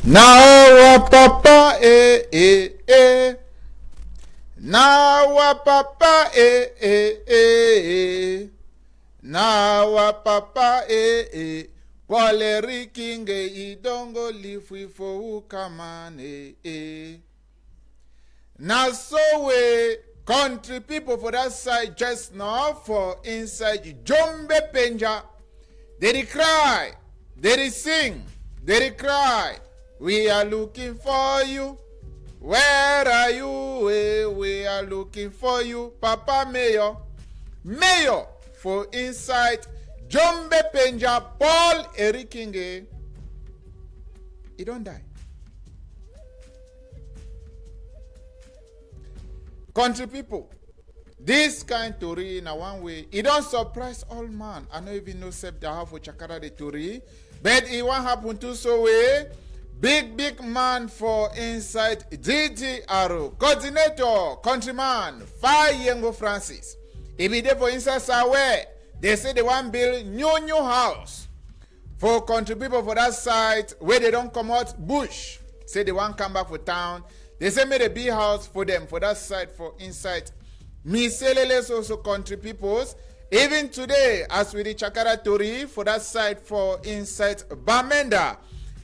Now papa eh. Now papa eh. Now papa eh. Paul King idongo lifi for ukamane eh. Now so we country people for that side just now for inside Jombe Penja. They cry, they sing, they cry. We are looking for you. Where are you? We are looking for you. Papa Mayor. Mayor for inside Jombe Penja Paul Erikinge. He don't die. Country people, this kind of story in a one way, it don't surprise all man. I don't even know except I have for Chakara the story, but it won't happen to so way. Big man for inside DGRO, coordinator, countryman, Yengo Francis. If be there for inside somewhere, they say they want build new house for country people for that side where they don't come out bush. Say they want come back for town. They say made a big house for them for that side for inside. Miscellaneous also country peoples. Even today, as we the Chakara Tori for that side for inside Bamenda.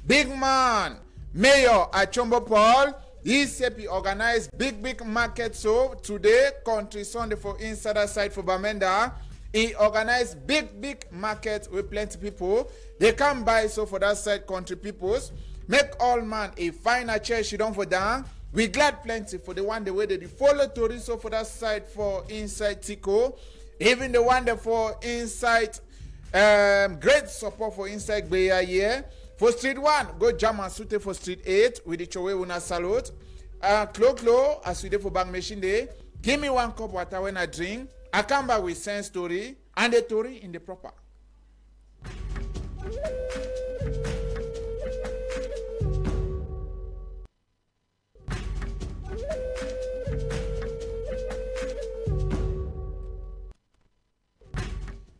Big man, Mayor Achombo Paul, he said he organized big market. So today, country Sunday for inside that side for Bamenda, he organized big market with plenty people. They come by so for that side country peoples. Make all man a final church you don't for down. We glad plenty for the one the way they follow Tori so for that side for inside Tico. Even the one that for inside great support for inside Beya here. For street 1, go jam and suit for street 8 with the chowe una salute. Clo, as we did for bank machine day. Give me 1 cup water when I drink. I come back with sense story and the story in the proper.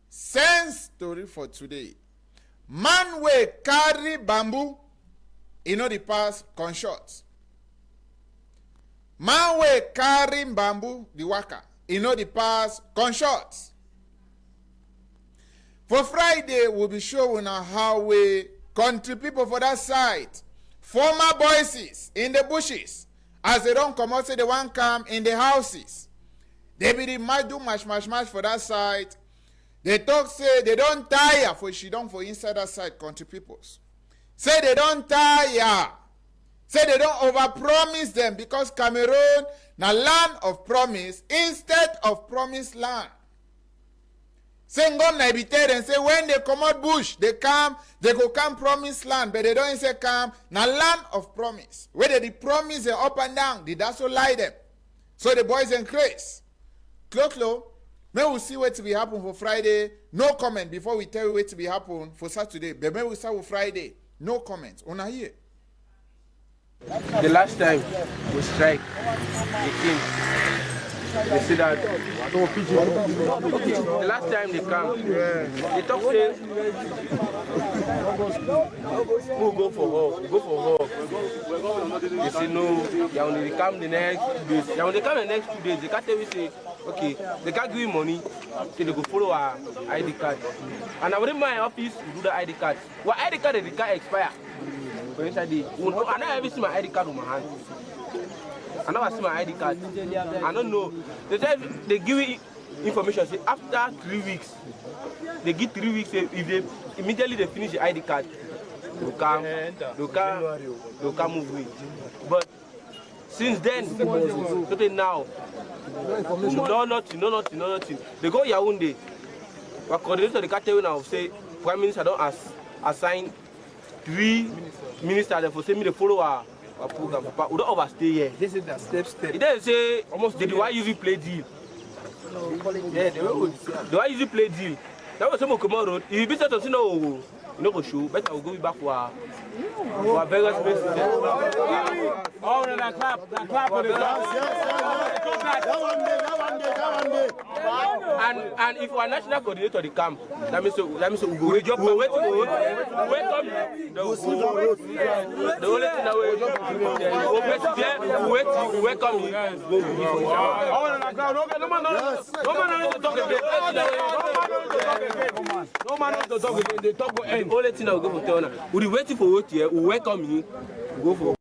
Sense story for today. Man we carry bamboo, the pass conshots. Man we carry bamboo, the waka, the pass conshots. For Friday, we'll be showing how we country people for that side, former voices in the bushes, as they don't come out, say they want come in the houses. They be the might do much for that side. They talk say they don't tire for she don't for inside that side country peoples. Say they don't tire. Say they don't overpromise them because Cameroon na land of promise instead of promised land. Say ngom na ibite and say when they come out bush, they go come promised land, but they don't say come na land of promise. Where they promise they up and down, they also lie them. So the boys increase. Clo. May we see what to be happen for Friday. No comment before we tell you what to be happen for Saturday. But may we start with Friday. No comment. On a here. The last time we strike the king, they say that the last time they come, they talk say who go for work. They say no, they only come the next days. They only come the next 2 days. They can't tell me say okay, they can't give you money, so they go follow our ID card. And I within my office to do the ID card. What ID card the card expire? I never ever see my ID card in my hand. I never see my ID card. I don't know. They say they give you information. Say after 3 weeks, they give 3 weeks. If they immediately they finish the ID card, they'll come move with. But since then, until now, no nothing. They go Yaoundé. But coordinator the cartel now say Prime Minister don't assign 3 ministers for say me the follow our program. But we don't overstay here. This is the step. It doesn't say almost the why usually play deal. Yeah, the why usually play deal. That was some Road. If you visit us, you know go show. Better we'll go back for our various places. Oh, no, clap for the And if we are national coordinator of the camp, that means we go wait come. The only thing that we welcome you. No man to talk again. They talk The only thing that we go for Tona. We waiting for what here. We welcome you. We go for.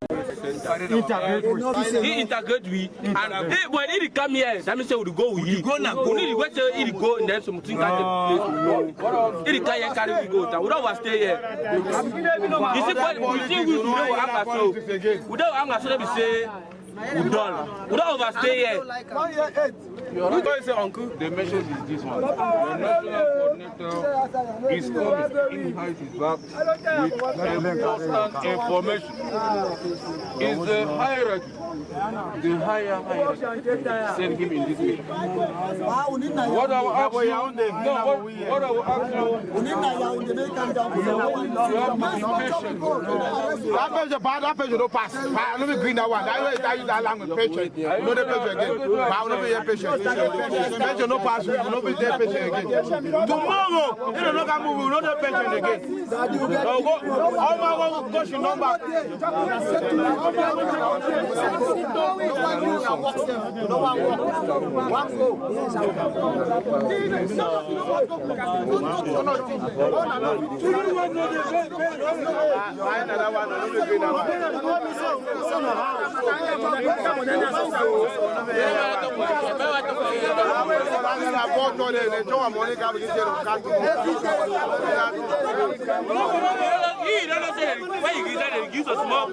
He integrate we and when he come here, that means we go with you. Go now. We need to wait till he go and then something can take place. He can carry we go. We don't stay here. You see what we don't hang so. We don't hang so we say we don't overstay here. You say, Uncle, the message is this one. The national coordinator is coming. He has his back with important information. Is the hierarchy, the higher hierarchy, send him in this meeting. What I will ask you, what I will ask you, you have to be patient. That page don't pass. Let me green that one. I use that language, patient. No, the page again. I will not be patient. Patient no pass, you will not be there patient again. Tomorrow, you don't know move, you will not be patient again. All my one go to number. Give us small,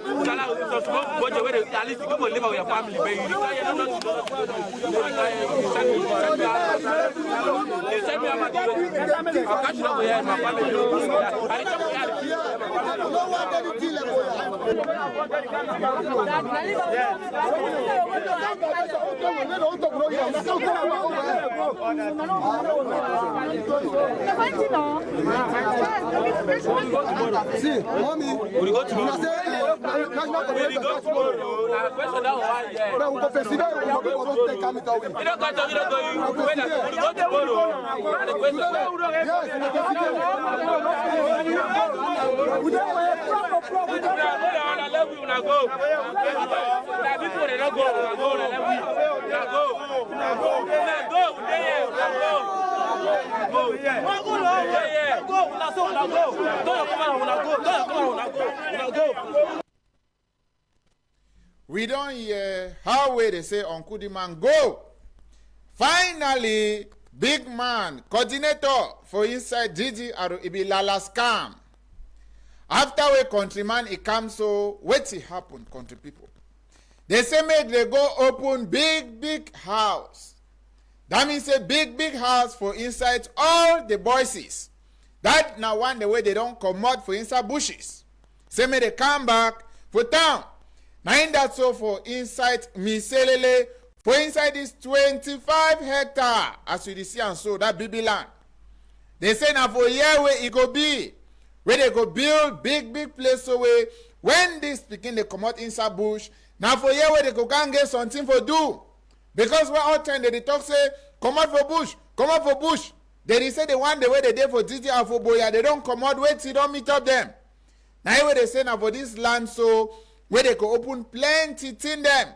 budget where at least people live with your family. But you We don't hear how way they say Uncle the man go. Finally, big man, coordinator for inside GGR Ibi Lala scam. After we countryman he comes so what it happen, country people. They say make they go open big house. That means a big house for inside all the voices. That now one the way they don't come out for inside bushes. Say make they come back for town. Now in that so for inside Miselele, for inside this 25 hectare, as you see and so that BB land. They say now for here where it go be, where they go build big place away. When this begin they come out inside bush, now for here where they go can get something for do. Because we're all time they talk say, come out for bush. They say they want the way they did for Titi and for Boya, they don't come out, wait till don't meet up them. Now where they say now for this land so, where they go open plenty thing them,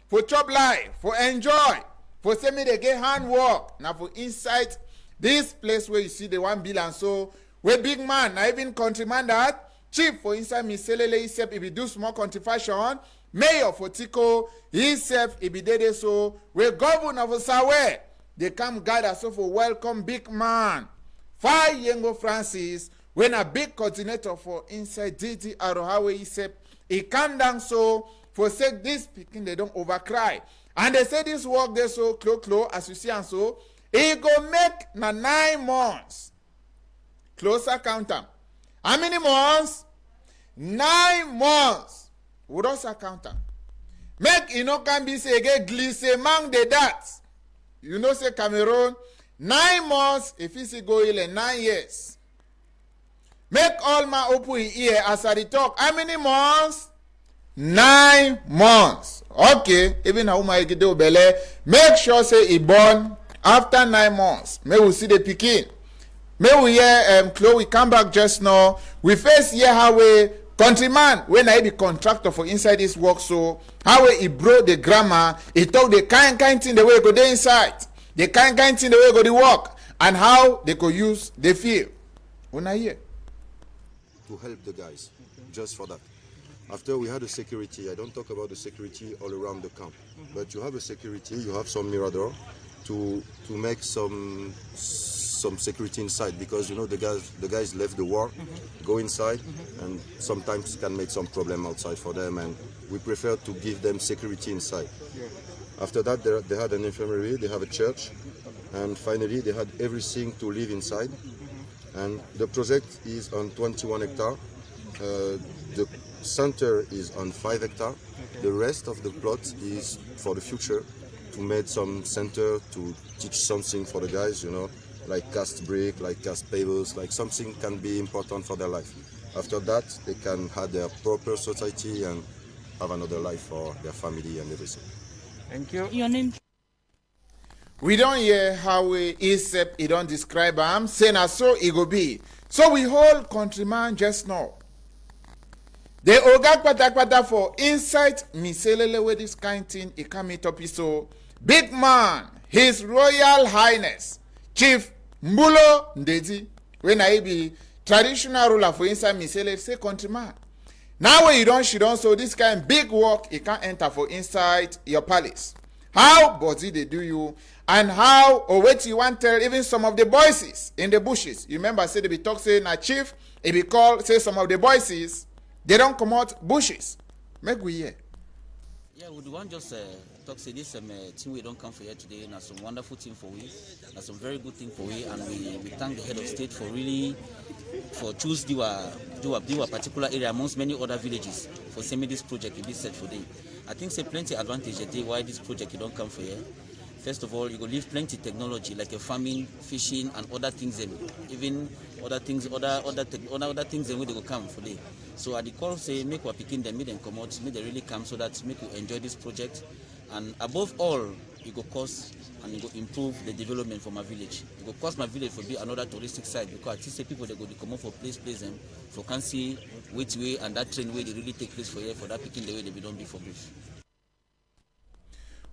for chop life, for enjoy, for say me they get handwork. Now for inside this place where you see the 1 billion so, where big man, now even countryman that, chief for inside Miselele himself, if he do small country fashion, mayor for Tico, himself, if he did so, where governor for Sawe, they come gather so for welcome big man. 5 Yengo Francis, when a big coordinator for inside DT Arohawe himself, he come down so, for say this speaking they don't overcry. And they say this work they so close, as you see and so, he go make na 9 months. Closer count them. How many months? 9 months. We also count them. Make you know can be say again glisse among the dots. You know say Cameroon 9 months if you see go in 9 years. Make all man open his ear as I talk. How many months? 9 months. Okay, even a woman get belle, make sure say he born after 9 months. May we see the pikin. May we hear Chloe come back just now. We first hear how we countryman when I be contractor for inside this work, so how he broke the grammar, he talk the kind thing the way go there inside, the kind thing the way go the work, and how they could use the field. Una here to help the guys, just for that. After we had a security, I don't talk about the security all around the camp, but you have a security, you have some mirador to make some security inside, because you know the guys left the war, go inside, and sometimes can make some problem outside for them, and we prefer to give them security inside. After that, they had an infirmary, they have a church, and finally they had everything to live inside. And the project is on 21 hectares. The center is on 5 hectares. The rest of the plot is for the future, to make some center to teach something for the guys, you know, like cast brick, like cast pavers, like something can be important for their life. After that, they can have their proper society and have another life for their family and everything. Thank you. Your name? We don't hear how he don't describe him, saying as so it go be. So we hold countryman just now. The ogak pata for insight miselele with this kind thing he come it up so big man, His Royal Highness Chief Mbulo Ndezi, when I be traditional ruler for inside misele say countryman. Now when you don't she don't, so this kind big work he can't enter for inside your palace. How body they do you, and how or what you want tell even some of the voices in the bushes. You remember say they be talk say na chief, it be called say some of the voices they don't come out bushes. Make we hear. Yeah, we want just talk say this thing we don't come for here today. Now some wonderful thing for we, now some very good thing for we, and we thank the head of state for really for choose do a particular area amongst many other villages for sending this project to be set for them. I think say plenty advantage today why this project you don't come for here. First of all, you go leave plenty technology like a farming, fishing, and other things, and even other things, other things, and where they go come for them. So at the call say make we picking them, make them come out, make they really come, so that make you enjoy this project, and above all, it go cost and it go improve the development for my village. It go cost my village for be another touristic site, because I see people they go to come out for place them for can see which way and that train way they really take place for here for that picking the way they be done before bush.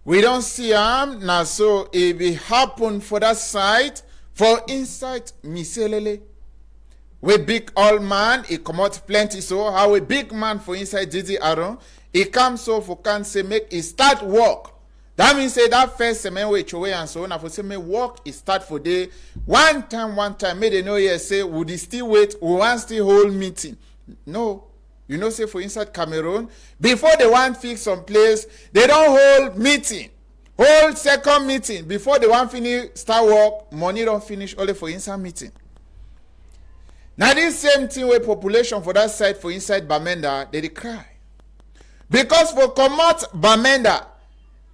We don't see now, so it be happen for that side for inside miselele. We big old man, he come out plenty, so how a big man for inside Didi Aaron, he comes so for can say make he start work. That means say that first semen we chowe and so on. For say make work he start for day. One time, may they know here say would he still wait? We want still hold meeting? No. You know, say for inside Cameroon, before they want fix some place, they don't hold meeting. Hold second meeting. Before they want finish start work, money don't finish only for inside meeting. Now this same thing with population for that side for inside Bamenda, they cry. Because for comot Bamenda,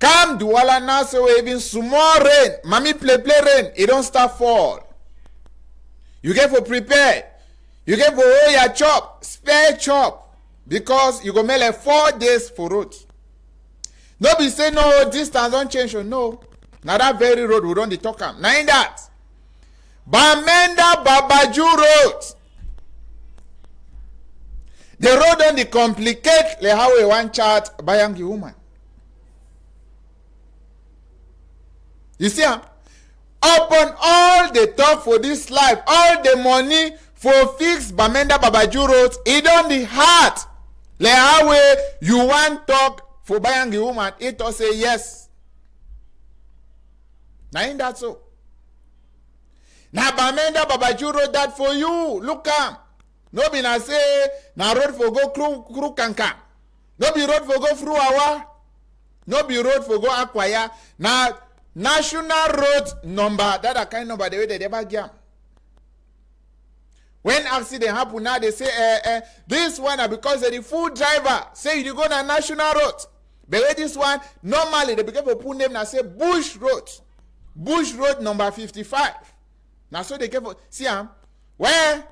come Douala now so even small rain, mommy play rain, it don't start fall. You get for prepare. You get for all your chop, spare chop. Because you go make like 4 days for road. No be say no distance don't change. No. Now that very road we don't talk am. Now in that. Bamenda Babaju Road. The road don't complicate like how we want chart Bayangi woman. You see am? Upon all the talk for this life, all the money for fix Bamenda Babaju Road, it on the heart. Like how you want talk for Bayangi woman, it will say yes. Now ain't that so? Now Bamenda Babaju Road that for you. Look am. No be na say na road for go kru kankan. No be road for go through awa. No be road for go Akwaya. Now national road number, that a kind number the way they never get. When accident happen now, they say, this one because the full driver say you go on national road. But with this one, normally they begin to put name and say Bush Road. Bush Road number 55. Now so they get for, see where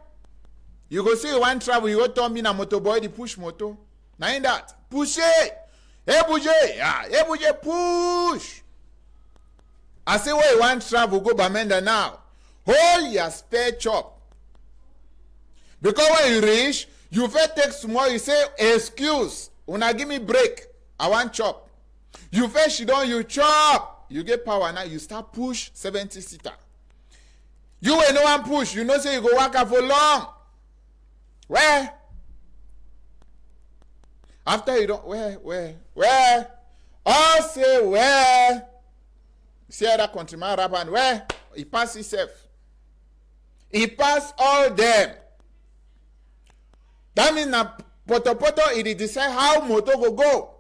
You go see one travel, you go turn me na motor boy, the push motor. Now in that. Push it. Hey, Buje. Yeah, hey, Buje, push. I say, where you want travel, go Bamenda now. Hold your spare chop. Because when you reach, you first take small, you say, excuse. Una give me break. I want chop. You first you don't, you chop. You get power now, you start push 70-seater. You will no one push. You know say you go work out for long. Where? After you don't, where? All say where? See other countryman rap and where? He pass himself. He pass all them. That means na poto it decide how motor go.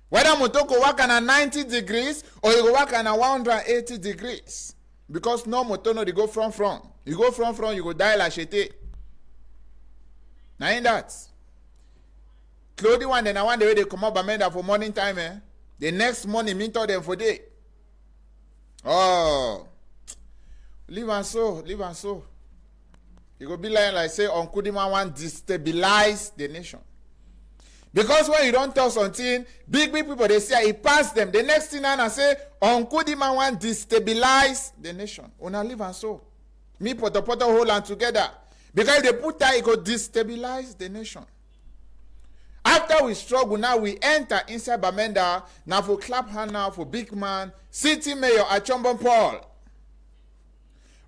Whether motor go work on 90 degrees or you go work on 180 degrees. Because no motor no they go front. You go front, you go die like shete. Now in that. Clothing one then I want the way they come up Bamenda for morning time, eh? The next morning meet them for day. Oh. Leave and so. You go be like say Uncle Dima want destabilize the nation. Because when you don't talk something, big people they say he pass them. The next thing I say Uncle Dima want destabilize the nation. Una live and so. Me poto hold on together. Because if they put that, it could destabilize the nation. After we struggle, now we enter inside Bamenda. Now for clap hand now for big man, city mayor Achombo Paul.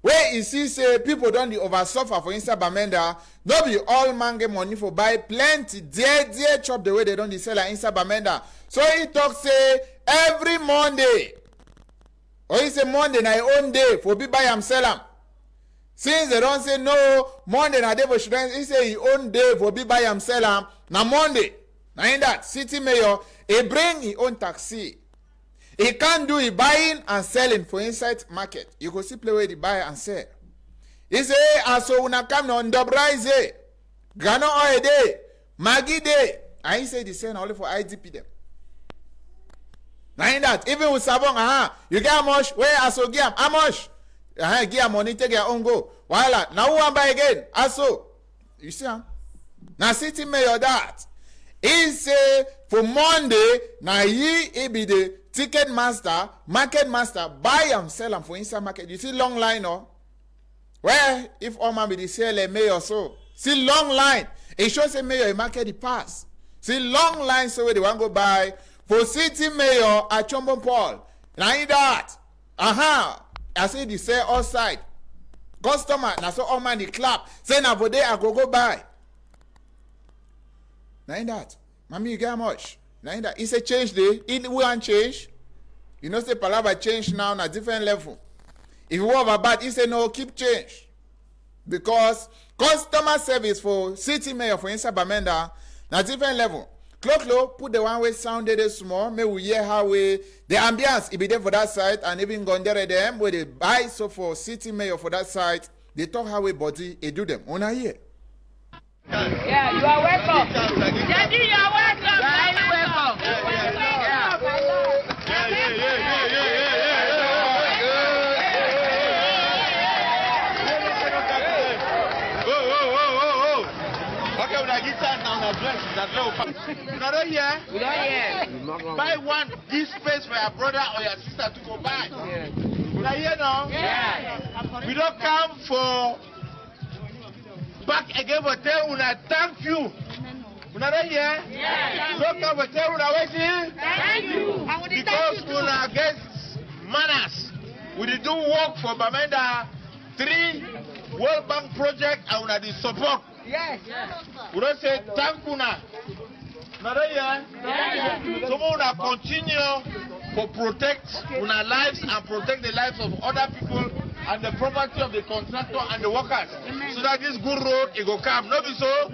Where you see say people don't over suffer for inside Bamenda, no be all man get money for buy plenty dear chop the way they don't sell inside Bamenda. So he talk say every Monday, or he say Monday na your own day for be buy am sell am. Since they don't say no, Monday na day for children, he say his own day for be buy am sell am. Na Monday, na in that city mayor, he bring his own taxi. He can't do it buying and selling for inside market. You go see play where they buy and sell. He say, so una come on Dobrize, Gano oil day, Maggie day. And he say the same only for IDP them. Now in that, even with Sabong, you get how much? Where aso give how much? Give money, take your own go. Voila. Now who want buy again? Aso. You see, Now city mayor that. He say for Monday, now he be the ticket master, market master, buy and sell them for inside market. You see long line, no? Where if all man be the sell a mayor so. See long line. It shows a mayor a market the pass. See long line so where they want go buy for city mayor at Chombo Paul. Now in that. I say the sell outside. Customer, now so all man the clap. Say now for day I go buy. Now in that. Mommy, you get how much? Now in that. It's a change day. It won't change. You know, say Palava change now on a different level. If you want bad, he say no, keep change. Because customer service for city mayor for inside Bamenda, na different level. Clock put the one way sounded small. May we hear how we the ambience it be there for that side, and even gone there them where they buy so for city mayor for that side. They talk how we body they do them. Una here. Yeah, you are welcome. Daddy, you are welcome. Very welcome. Okay, when I get that now, Another year? Buy one, this space for your brother or your sister to go buy. Now here now? Yeah. We don't come for back again for tell una thank you. Another year? Yeah. Don't come for tell una waiting. Thank you. Because una get manners. We did do work for Bamenda 3 World Bank project and una did support. Yes. We don't say thank una. Another year? Yeah. So we will continue to protect our lives and protect the lives of other people and the property of the contractor and the workers. Amen. So that this good road it will come. No be so?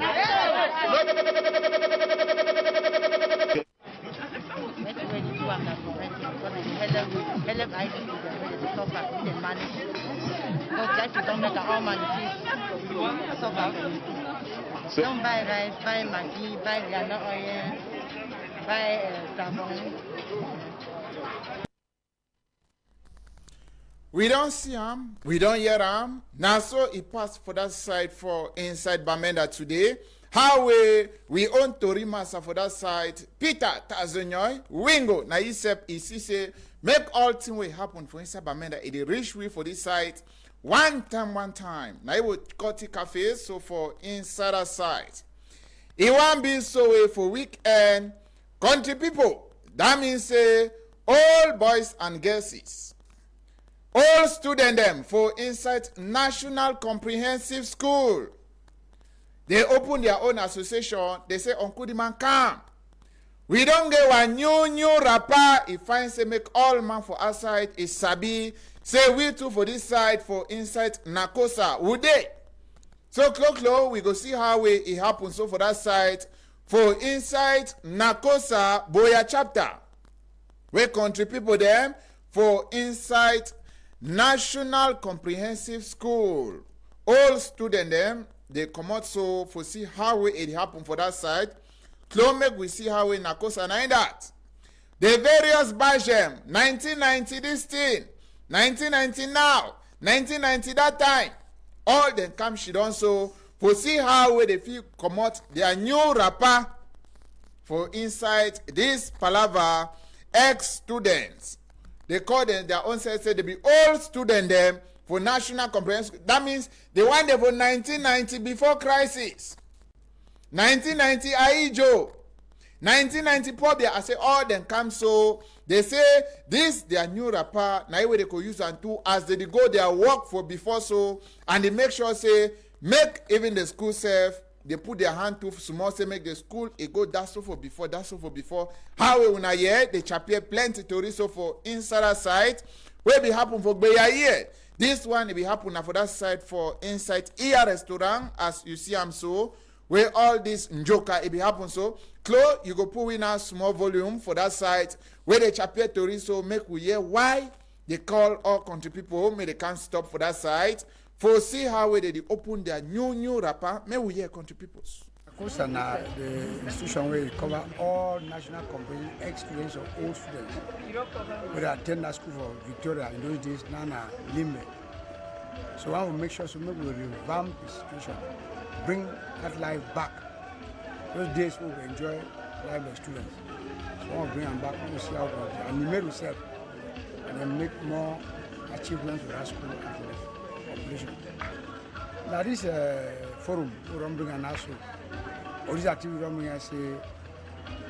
Don't buy rice, buy Maggi, buy Ghana oil, buy sabon. we don't see him, we don't hear him. Now so he passed for that side for inside Bamenda today. How we own Tori Massa for that side. Peter Tazonyoy, Wingo, na Isep, say, make all things will happen for inside Bamenda. It reach we for this side. One time. Now it will cut the cafe, so for inside that side. It won't be so way for weekend. Country people, that means say, all boys and girls, all students them for inside National Comprehensive School. They open their own association. They say, Uncle the man come. We don't get one new rapper. He finds say make all man for outside is sabi. Say we too for this side for inside Nakosa. Would they? So close, we go see how it happens. So for that side, for inside Nakosa Boya chapter, we country people them for inside National Comprehensive School. All students them. They come out so for see how it happen for that side. Close make we see how in Nakosa and that. The various batch them 1990 this thing, 1990 now, 1990 that time. All them come she done so for see how they feel come out their new rapper for inside this palaver ex-students. They call them their own side say they be all student them. For National Comprehensive, that means the one they for 1990 before crisis. 1990 Aijo. 1990 Pobia. I say all them come so they say this their new rapper. Now way they could use and do as they go their work for before so and they make sure say make even the school safe. They put their hand to small say make the school it go that so for before. How we una hear they chapter plenty to so for inside side where be happen for Beya here. This one it will happen for that side for inside ER restaurant as you see I'm so where all this njoka it will happen so close you go put in a small volume for that side where they chapter to so make we hear why they call all country people may they can't stop for that side for see how they open their new rapper may we hear country peoples. Of course, the institution where it cover all national companies, ex-students or old students. Where I attend that school for Victoria in those days, Nana, Limbe. So I will make sure we revamp the situation, bring that life back. Those days we will enjoy life as students. So I will bring them back, we will see how we will animate ourselves and then make more achievements for our school and for the population. Now this forum, we will bring an answer. All these activities I say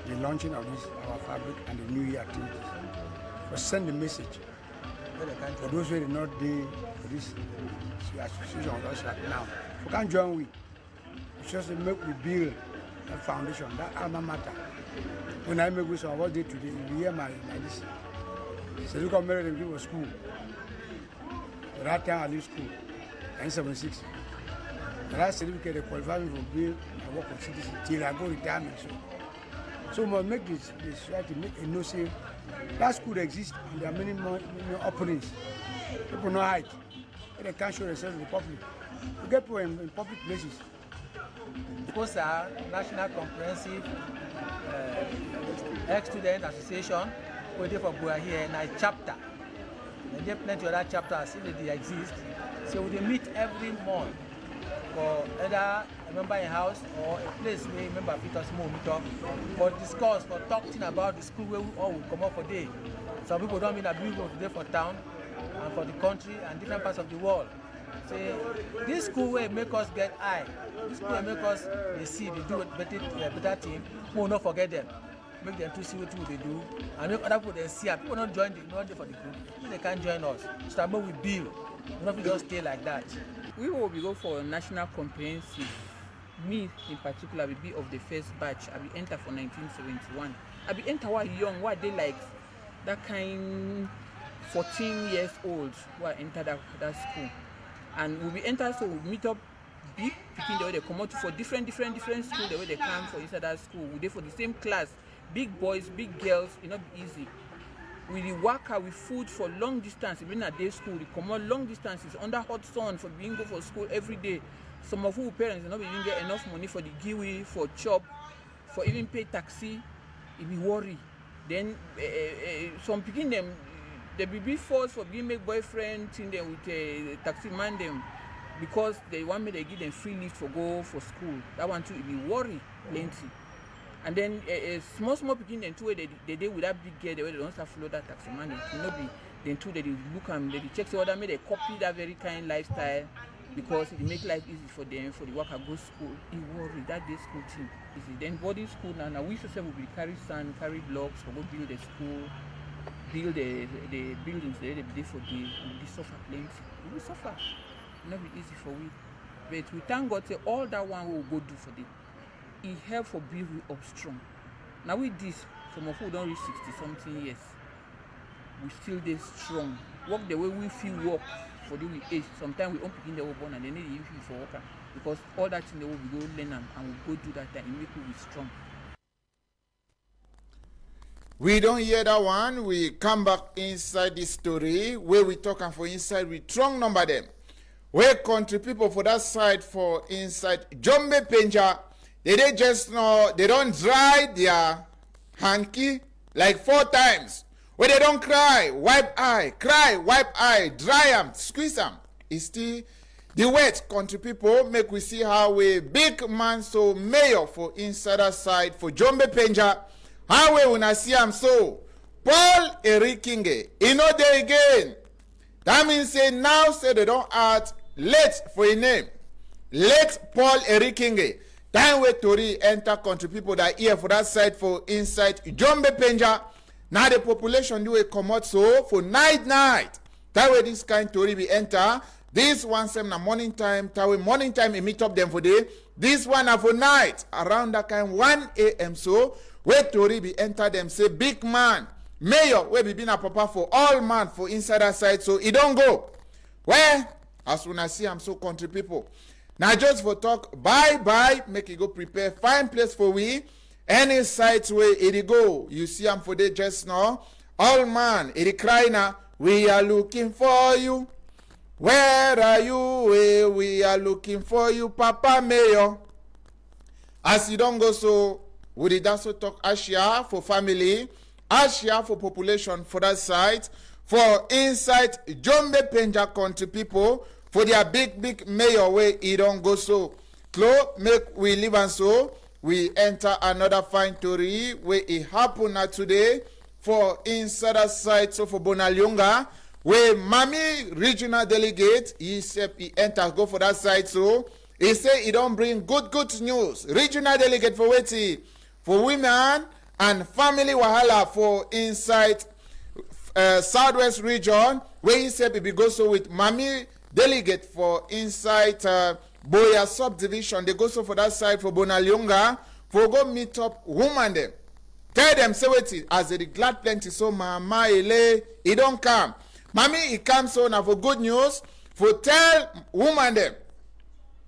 the launching of this our fabric and the New Year activities. But send the message for those who did not do for this association of us right now. We can't join we just make we build that foundation, that alma mater. When I make this on what day today, you hear my this. So look how many people school. The right time I leave school, 1976. The last certificate they qualify me for being a work of citizen till I go retirement. So we must make this society make a no say that school exists and there are many more openings. People know hide. They can't show themselves in the public. We get people in public places. Because our National Comprehensive Ex-Student Association, we do for Bua here in a chapter. And there are plenty of other chapters if they exist. So we meet every month for either a member in house or a place where a member fit us more meet up for discuss, for talking about the school where we all will come up for day. Some people don't mean that we go today for town and for the country and different parts of the world. Say this school will make us get high. This school will make us they see they do better thing. We will not forget them. Make them to see what they do and make other people they see. People not join the not for the group. They can't join us. So that we build. We not just stay like that. We will be go for national comprehensive. Me in particular will be of the first batch. I will enter for 1971. I will enter while young, while they like that kind 14 years old who I enter that school. And we'll be enter so we'll meet up big picking the way they come out for different schools, the way they come for inside that school. We're there for the same class. Big boys, big girls, it not be easy. We work out with food for long distance, even at day school, we come out long distances under hot sun for being go for school every day. Some of who parents not even get enough money for the giwi, for chop, for even pay taxi, it be worry. Then some picking them they be forced for being make boyfriend thing them with a taxi man them because they want me to give them free lift for go for school. That one too, it be worry plenty. And then small picking them too, they deal with that big girl, they don't have to follow that taxi man. It will not be then too they look and they check the other, they copy that very kind lifestyle because it make life easy for them for the worker go school. It worry that day school thing easy. Then boarding school now we should say we will carry sand, carry blocks for go build the school, build the buildings there they be for the and we suffer plenty. We will suffer. It not be easy for we. But we thank God say all that one we will go do for them. It help for build we up strong. Now with this, some of who don't reach 60-something years. We still dey strong. Work the way we feel work for the age. Sometimes we don't begin the born and they need you for worker because all that thing they will go learn them and we go do that and it make we strong. We don't hear that one. We come back inside the story where we talk and for inside we strong number them. Where country people for that side for inside Jombe Penja, they just know they don't dry their hanky like 4 times. When they don't cry, wipe eye, dry them, squeeze them. It's still the wet country people make we see how a big man so mayor for insider side for Jombe Penja. How we wanna see him so Paul Erikinge, he know there again. That means say now say they don't add late for a name. Late Paul Erikinge. Time wait to enter country people that here for that side for inside Jombe Penja. Now the population do a come out so for night. That way this kind story be enter. This one same na morning time. That way morning time we meet up them for day. This one na for night. Around that kind 1 a.m. so where story be enter them say big man. Mayor where be been a papa for all man for insider side so it don't go. Where as soon as see I'm so country people. Now just for talk bye make it go prepare fine place for we. Any site where it go, you see I'm for the just now. All man, it cry now. We are looking for you. Where are you? We are looking for you, Papa Mayor. As you don't go so, we did also talk Asia for family, Asia for population for that site, for inside Jombe Penja country people, for their big mayor where it don't go so. Clo make we live and so. We enter another fine story where it happened today for inside a site so for Bonalionga where Mami regional delegate he said he enter go for that site so he say he don't bring good news. Regional delegate for waiting for women and family wahala for inside southwest region where he said he be go so with Mami delegate for inside Boya subdivision. They go so for that side for Bonalionga for go meet up woman them. Tell them say wait as they glad plenty so mama ele he don't come. Mommy he comes so now for good news for tell woman them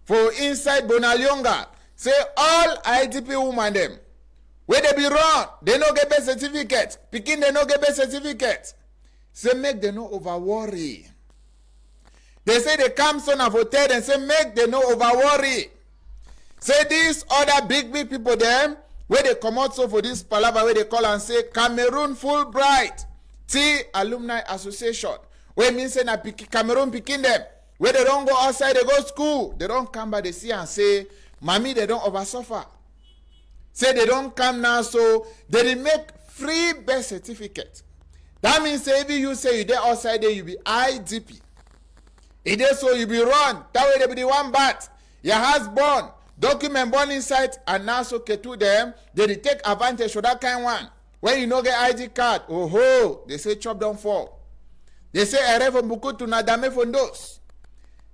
for inside Bonalionga say all IDP woman them where they be wrong they no get birth certificate pikin they no get birth certificate say make they no over worry. They say they come son of hotel and say make they no over worry. Say these other big people them where they come out so for this palaver where they call and say Cameroon Fulbright T Alumni Association. Where means say na Cameroon picking them. Where they don't go outside, they go school. They don't come back, they see and say, Mommy, they don't over suffer. Say they don't come now, so they make free birth certificate. That means say if you say you there outside there, you be IDP. It is so you be run. That way they be the one bat. Your husband, document born inside, and now so to them, they take advantage of that kind one. When you no get ID card, oh ho, they say chop down for. They say ereve mbuku to nadame fondos.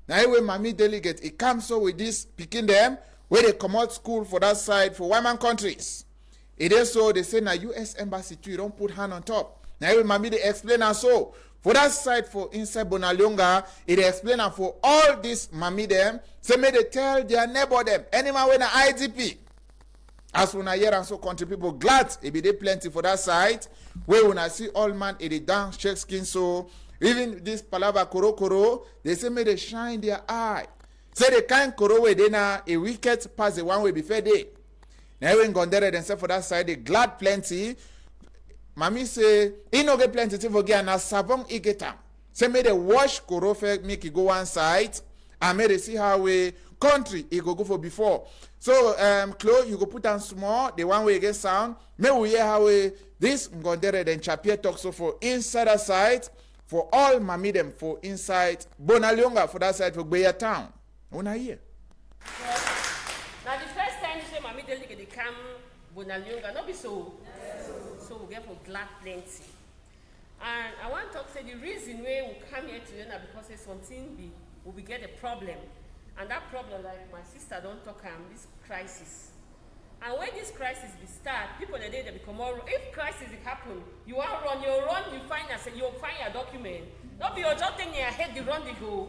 Now when Mami delegate, it comes so with this picking them, where they come out school for that side for women countries. It is so they say na US embassy too, you don't put hand on top. Now when Mami they explain and so. For that side for inside Bonalionga, it explain and for all this Mami them, say may they tell their neighbor them, anyone when an IDP. As when I hear and so country people glad it be there plenty for that side, where when I see all man it is down check skin so even this palava koro, they say may they shine their eye. Say the kind koro way they na a wicked pass the one way before day. Now when Gondere then say for that side they glad plenty. mami say, he no get plenty thing for get na savon he get am. Say make they wash korofe, make it go one side, and make they see how we country it go for before. So Chloe, you go put on small, the one way you get sound. May we hear how we this ngondere then Chapia talk so for inside the side for all mami them for inside Bonalionga for that side for Beya town. Una here. Now the first time you say mami they come Bonalionga, not be so. So we get for glad plenty. And I want to talk say the reason why we come here today now because there's something we get a problem. And that problem, like my sister don't talk this crisis. And when this crisis be start, people the day they become more. If crisis happen, you want run, you find your document. Don't be your just thing in your head, they run the go.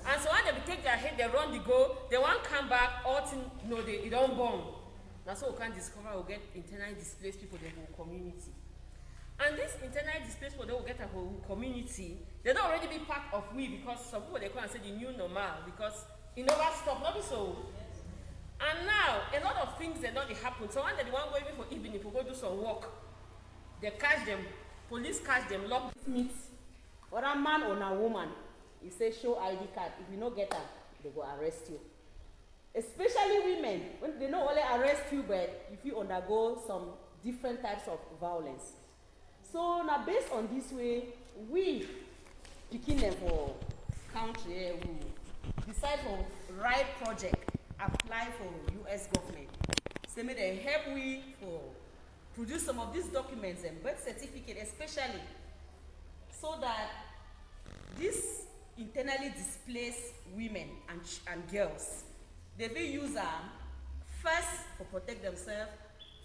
And so when they take their head, they run the go, they won't come back, all thing, they don't bomb. That's how we can discover we get internally displaced people in the whole community. And this internally displaced people, they will get a whole community. They don't already be part of we because some people they come and say the new normal because it never stop, not so. And now a lot of things they don't happen. So one day the one going for evening, if we go do some work, they catch them, police catch them, lock meet. Or a man or a woman, you say show ID card. If you don't get her, they go arrest you. Especially women, when they not only arrest you, but if you undergo some different types of violence. So now based on this way, we picking them for country, we decide for right project, apply for US government. So may they help we for produce some of these documents and birth certificate especially, so that these internally displaced women and girls, they will use them first to protect themselves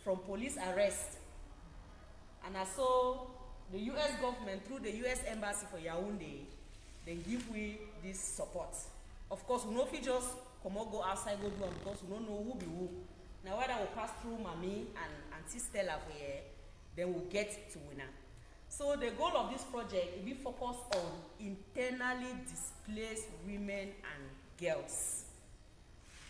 from police arrest. And also, the US government, through the US Embassy for Yaoundé, they give we this support. Of course, we know if you just come out, go outside, go do them because we don't know who be who. Now, whether we pass through Mami and Auntie Stella for here, then we'll get to winner. So the goal of this project is we focus on internally displaced women and girls.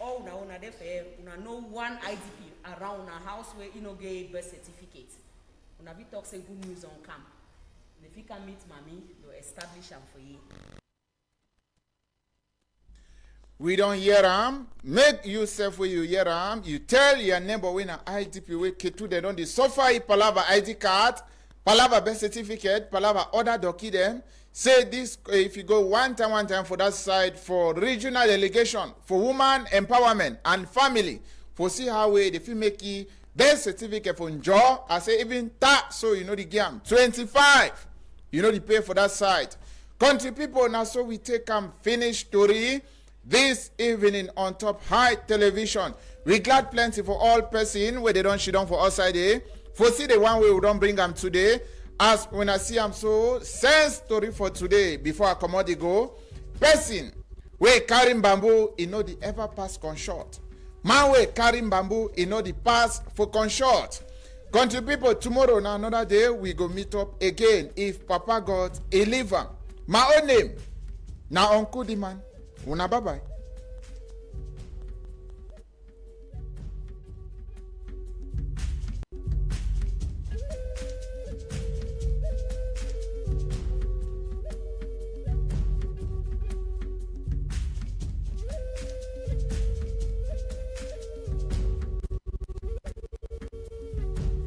All una there know one IDP around our house where you know get birth certificate. Una we talk say good news on camp. If you can meet Mami, they'll establish them for you. We don't hear them. Make yourself where you hear them. You tell your neighbor when an IDP we K2 they don't suffer palava ID card, palava birth certificate, palava other document. Say this if you go one time for that side for regional delegation for woman empowerment and family for see how way they feel make it birth certificate for jaw. I say even that so you know the game 25. You know the pay for that side. Country people now so we take finish story this evening on Top High Television. We glad plenty for all person where they don't shit on for outside there. For see the one way we don't bring them today. As when I see I'm so sense story for today before I come out the go. Person we carrying bamboo, you know the ever pass con short. Man we carrying bamboo, you know the pass for con short. Country people, tomorrow now another day we go meet up again if Papa God a liver. My own name now Uncle the man. Una bye bye.